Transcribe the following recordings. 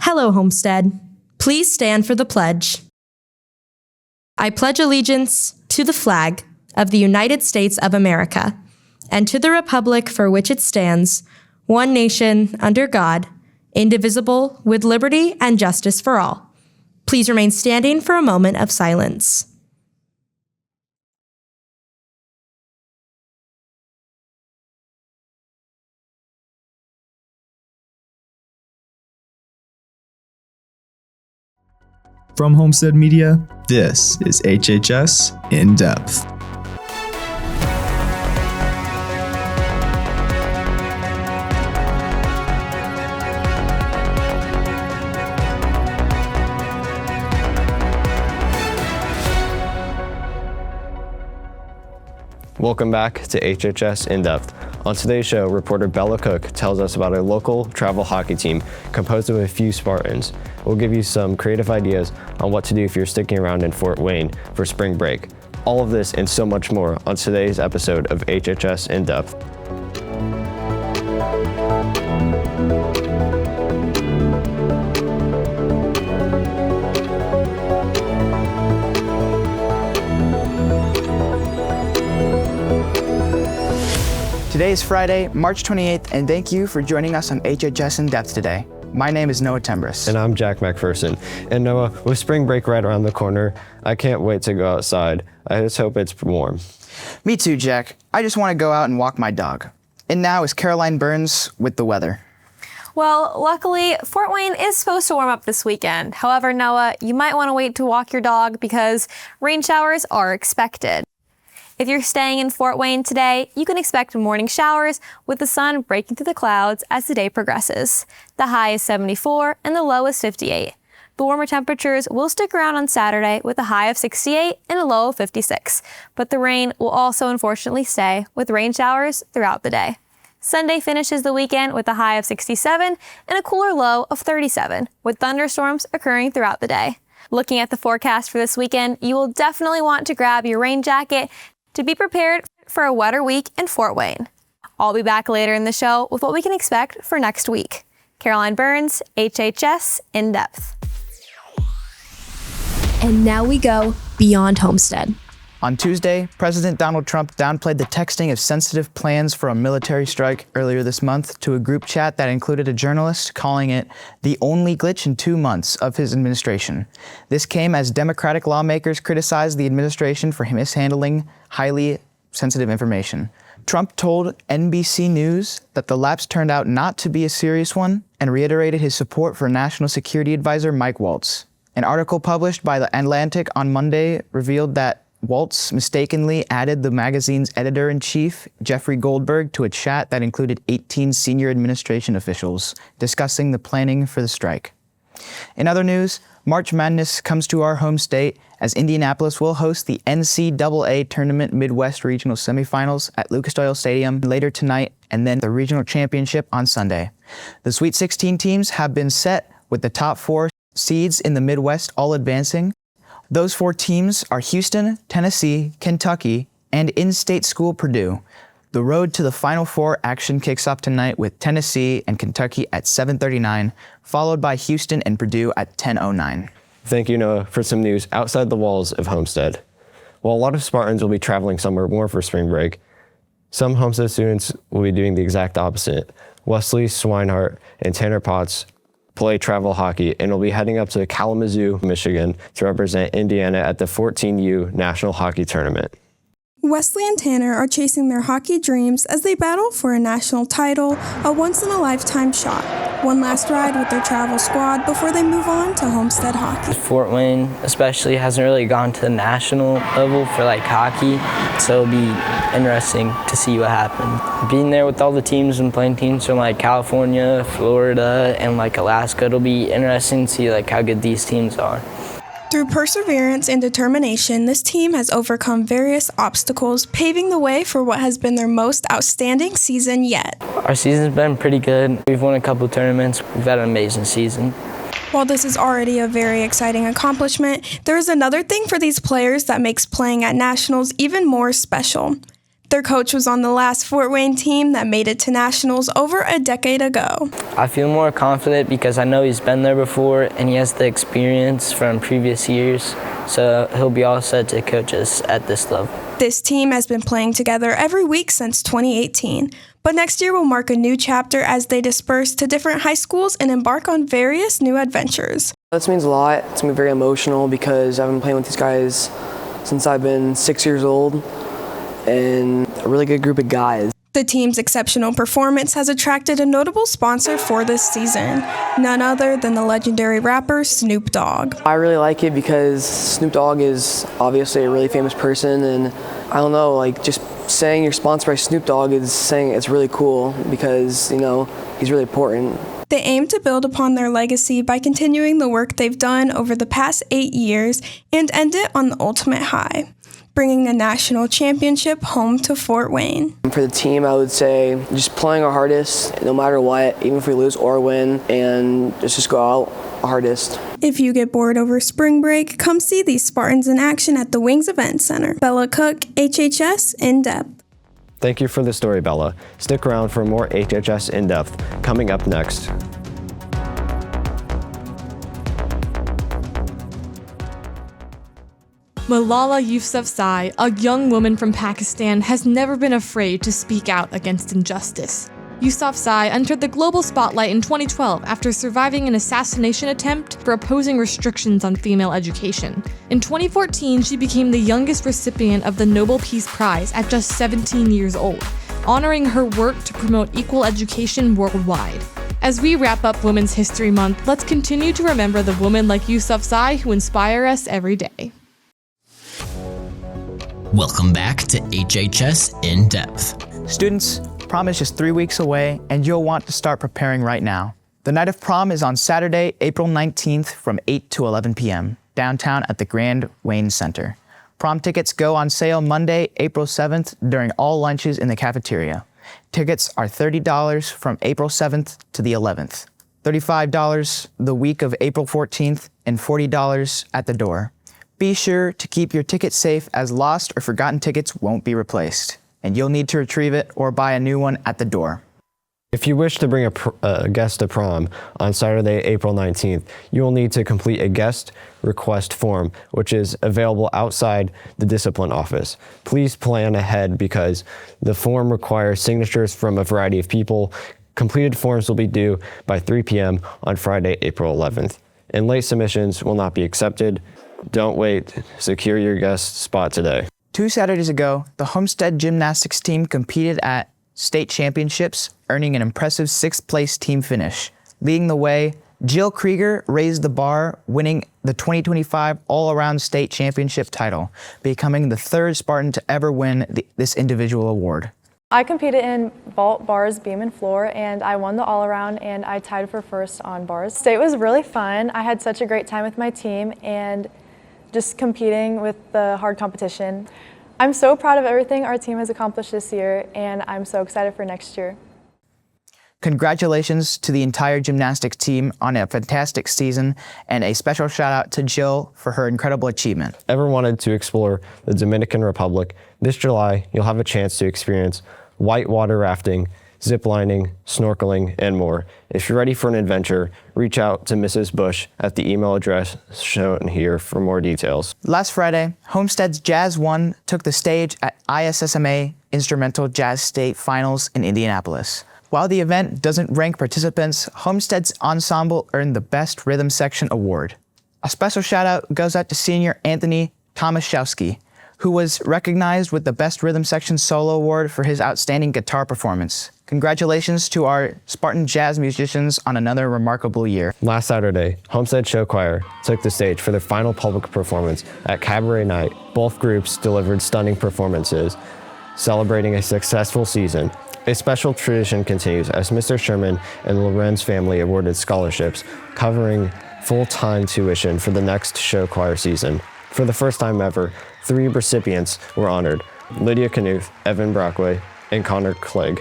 Hello, Homestead. Please stand for the pledge. I pledge allegiance to the flag of the United States of America and to the republic for which it stands, one nation, under God, indivisible, with liberty and justice for all. Please remain standing for a moment of silence. From Homestead Media, this is HHS In-Depth. Welcome back to HHS In-Depth. On today's show, reporter Bella Cook tells us about a local travel hockey team composed of a few Spartans. We'll give you some creative ideas on what to do if you're sticking around in Fort Wayne for spring break. All of this and so much more on today's episode of HHS In-Depth. Today is Friday, March 28th, and thank you for joining us on HHS In-Depth today. My name is Noah Tembris. And I'm Jack McPherson. And Noah, with spring break right around the corner, I can't wait to go outside. I just hope it's warm. Me too, Jack. I just want to go out and walk my dog. And now is Caroline Burns with the weather. Well, luckily, Fort Wayne is supposed to warm up this weekend. However, Noah, you might want to wait to walk your dog because rain showers are expected. If you're staying in Fort Wayne today, you can expect morning showers with the sun breaking through the clouds as the day progresses. The high is 74 and the low is 58. The warmer temperatures will stick around on Saturday with a high of 68 and a low of 56. But the rain will also unfortunately stay with rain showers throughout the day. Sunday finishes the weekend with a high of 67 and a cooler low of 37, with thunderstorms occurring throughout the day. Looking at the forecast for this weekend, you will definitely want to grab your rain jacket to be prepared for a wetter week in Fort Wayne. I'll be back later in the show with what we can expect for next week. Caroline Burns, HHS In-Depth. And now we go beyond Homestead. On Tuesday, President Donald Trump downplayed the texting of sensitive plans for a military strike earlier this month to a group chat that included a journalist, calling it the only glitch in 2 months of his administration. This came as Democratic lawmakers criticized the administration for mishandling highly sensitive information. Trump told NBC News that the lapse turned out not to be a serious one and reiterated his support for National Security Advisor Mike Waltz. An article published by The Atlantic on Monday revealed that Waltz mistakenly added the magazine's editor-in-chief, Jeffrey Goldberg, to a chat that included 18 senior administration officials discussing the planning for the strike. In other news, March Madness comes to our home state as Indianapolis will host the NCAA Tournament Midwest Regional Semifinals at Lucas Oil Stadium later tonight, and then the regional championship on Sunday. The Sweet 16 teams have been set with the top 4 seeds in the Midwest all advancing. Those 4 teams are Houston, Tennessee, Kentucky, and in-state school Purdue. The road to the Final Four action kicks off tonight with Tennessee and Kentucky at 7:39, followed by Houston and Purdue at 10:09. Thank you, Noah, for some news outside the walls of Homestead. While a lot of Spartans will be traveling somewhere warm for spring break, some Homestead students will be doing the exact opposite. Wesley Swinehart and Tanner Potts play travel hockey and will be heading up to Kalamazoo, Michigan to represent Indiana at the 14U National Hockey Tournament. Wesley and Tanner are chasing their hockey dreams as they battle for a national title, a once-in-a-lifetime shot. One last ride with their travel squad before they move on to Homestead hockey. Fort Wayne especially hasn't really gone to the national level for hockey, so it'll be interesting to see what happens. Being there with all the teams and playing teams from California, Florida, and Alaska, it'll be interesting to see how good these teams are. Through perseverance and determination, this team has overcome various obstacles, paving the way for what has been their most outstanding season yet. Our season's been pretty good. We've won a couple tournaments. We've had an amazing season. While this is already a very exciting accomplishment, there is another thing for these players that makes playing at nationals even more special. Their coach was on the last Fort Wayne team that made it to nationals over a decade ago. I feel more confident because I know he's been there before and he has the experience from previous years, so he'll be all set to coach us at this level. This team has been playing together every week since 2018, but next year will mark a new chapter as they disperse to different high schools and embark on various new adventures. This means a lot. It's been very emotional because I've been playing with these guys since I've been 6 years old, and a really good group of guys. The team's exceptional performance has attracted a notable sponsor for this season, none other than the legendary rapper Snoop Dogg. I really like it because Snoop Dogg is obviously a really famous person, and I don't know, like just saying you're sponsored by Snoop Dogg is saying it's really cool because, you know, he's really important. They aim to build upon their legacy by continuing the work they've done over the past 8 years and end it on the ultimate high, bringing a national championship home to Fort Wayne. For the team, I would say just playing our hardest, no matter what, even if we lose or win, and just go out our hardest. If you get bored over spring break, come see these Spartans in action at the Wings Event Center. Bella Cook, HHS In-Depth. Thank you for the story, Bella. Stick around for more HHS In-Depth coming up next. Malala Yousafzai, a young woman from Pakistan, has never been afraid to speak out against injustice. Yousafzai entered the global spotlight in 2012 after surviving an assassination attempt for opposing restrictions on female education. In 2014, she became the youngest recipient of the Nobel Peace Prize at just 17 years old, honoring her work to promote equal education worldwide. As we wrap up Women's History Month, let's continue to remember the women like Yousafzai who inspire us every day. Welcome back to HHS In-Depth. Students, prom is just 3 weeks away, and you'll want to start preparing right now. The night of prom is on Saturday, April 19th from 8 to 11 p.m. downtown at the Grand Wayne Center. Prom tickets go on sale Monday, April 7th during all lunches in the cafeteria. Tickets are $30 from April 7th to the 11th, $35 the week of April 14th, and $40 at the door. Be sure to keep your ticket safe as lost or forgotten tickets won't be replaced, and you'll need to retrieve it or buy a new one at the door. If you wish to bring a guest to prom on Saturday, April 19th, you will need to complete a guest request form, which is available outside the discipline office. Please plan ahead because the form requires signatures from a variety of people. Completed forms will be due by 3 p.m. on Friday, April 11th, and late submissions will not be accepted. Don't wait. Secure your guest spot today. 2 Saturdays ago, the Homestead gymnastics team competed at state championships, earning an impressive 6th place team finish. Leading the way, Jill Krieger raised the bar, winning the 2025 all-around state championship title, becoming the 3rd Spartan to ever win this individual award. I competed in vault, bars, beam, and floor, and I won the all-around, and I tied for 1st on bars. State was really fun. I had such a great time with my team and just competing with the hard competition. I'm so proud of everything our team has accomplished this year, and I'm so excited for next year. Congratulations to the entire gymnastics team on a fantastic season, and a special shout out to Jill for her incredible achievement. Ever wanted to explore the Dominican Republic? This July, you'll have a chance to experience whitewater rafting, zip lining, snorkeling, and more. If you're ready for an adventure, reach out to Mrs. Bush at the email address shown here for more details. Last Friday, Homestead's Jazz 1 took the stage at ISSMA Instrumental Jazz State Finals in Indianapolis. While the event doesn't rank participants, Homestead's ensemble earned the Best Rhythm Section Award. A special shout out goes out to senior Anthony Tomaszewski, who was recognized with the Best Rhythm Section Solo Award for his outstanding guitar performance. Congratulations to our Spartan jazz musicians on another remarkable year. Last Saturday, Homestead Show Choir took the stage for their final public performance at Cabaret Night. Both groups delivered stunning performances, celebrating a successful season. A special tradition continues as Mr. Sherman and Loren's family awarded scholarships covering full-time tuition for the next show choir season. For the first time ever, 3 recipients were honored: Lydia Knuth, Evan Brockway, and Connor Clegg.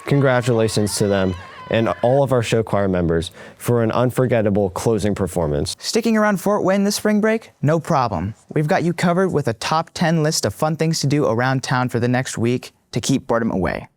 Congratulations to them and all of our show choir members for an unforgettable closing performance. Sticking around Fort Wayne this spring break? No problem. We've got you covered with a top 10 list of fun things to do around town for the next week to keep boredom away.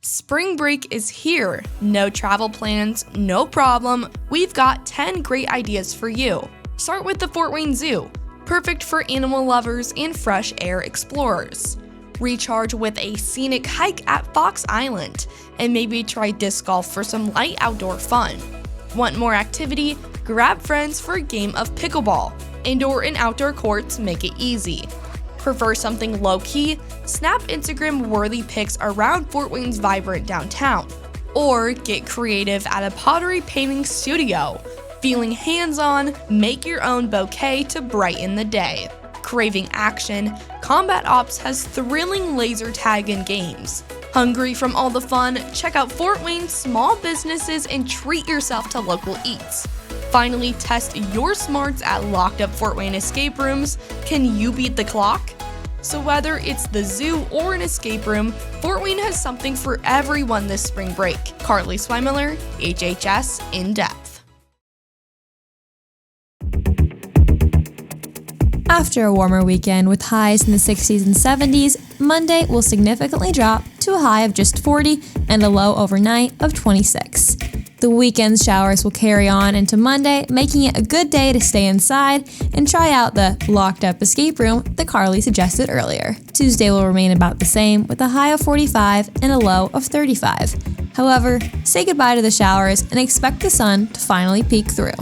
Spring break is here. No travel plans, no problem. We've got 10 great ideas for you. Start with the Fort Wayne Zoo, perfect for animal lovers and fresh air explorers. Recharge with a scenic hike at Fox Island, and maybe try disc golf for some light outdoor fun. Want more activity? Grab friends for a game of pickleball. Indoor and outdoor courts make it easy. Prefer something low-key? Snap Instagram-worthy pics around Fort Wayne's vibrant downtown. Or get creative at a pottery painting studio. Feeling hands-on? Make your own bouquet to brighten the day. Craving action? Combat Ops has thrilling laser tag and games. Hungry from all the fun? Check out Fort Wayne's small businesses and treat yourself to local eats. Finally, test your smarts at locked up Fort Wayne escape rooms. Can you beat the clock? So whether it's the zoo or an escape room, Fort Wayne has something for everyone this spring break. Carly Swimiller, HHS In-Depth. After a warmer weekend with highs in the 60s and 70s, Monday will significantly drop to a high of just 40 and a low overnight of 26. The weekend's showers will carry on into Monday, making it a good day to stay inside and try out the locked-up escape room that Carly suggested earlier. Tuesday will remain about the same with a high of 45 and a low of 35. However, say goodbye to the showers and expect the sun to finally peek through.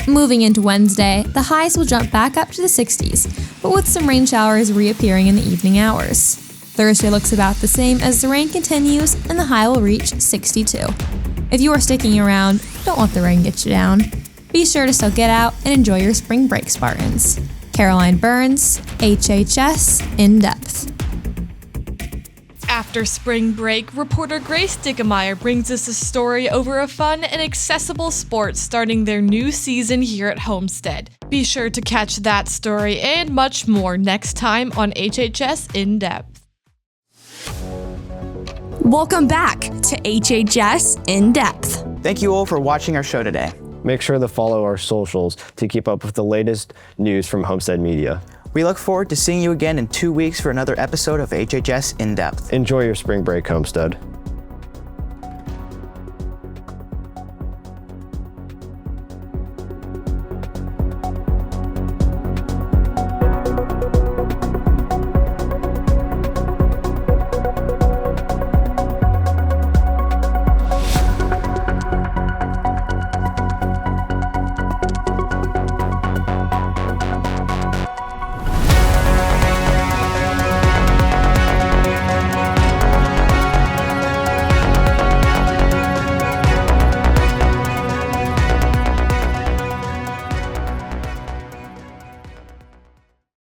Moving into Wednesday, the highs will jump back up to the 60s, but with some rain showers reappearing in the evening hours. Thursday looks about the same as the rain continues and the high will reach 62. If you are sticking around, don't let the rain get you down. Be sure to still get out and enjoy your spring break, Spartans. Caroline Burns, HHS In-Depth. After spring break, reporter Grace Dickemeyer brings us a story over a fun and accessible sport starting their new season here at Homestead. Be sure to catch that story and much more next time on HHS In-Depth. Welcome back to HHS In-Depth. Thank you all for watching our show today. Make sure to follow our socials to keep up with the latest news from Homestead Media. We look forward to seeing you again in 2 weeks for another episode of HHS In-Depth. Enjoy your spring break, Homestead.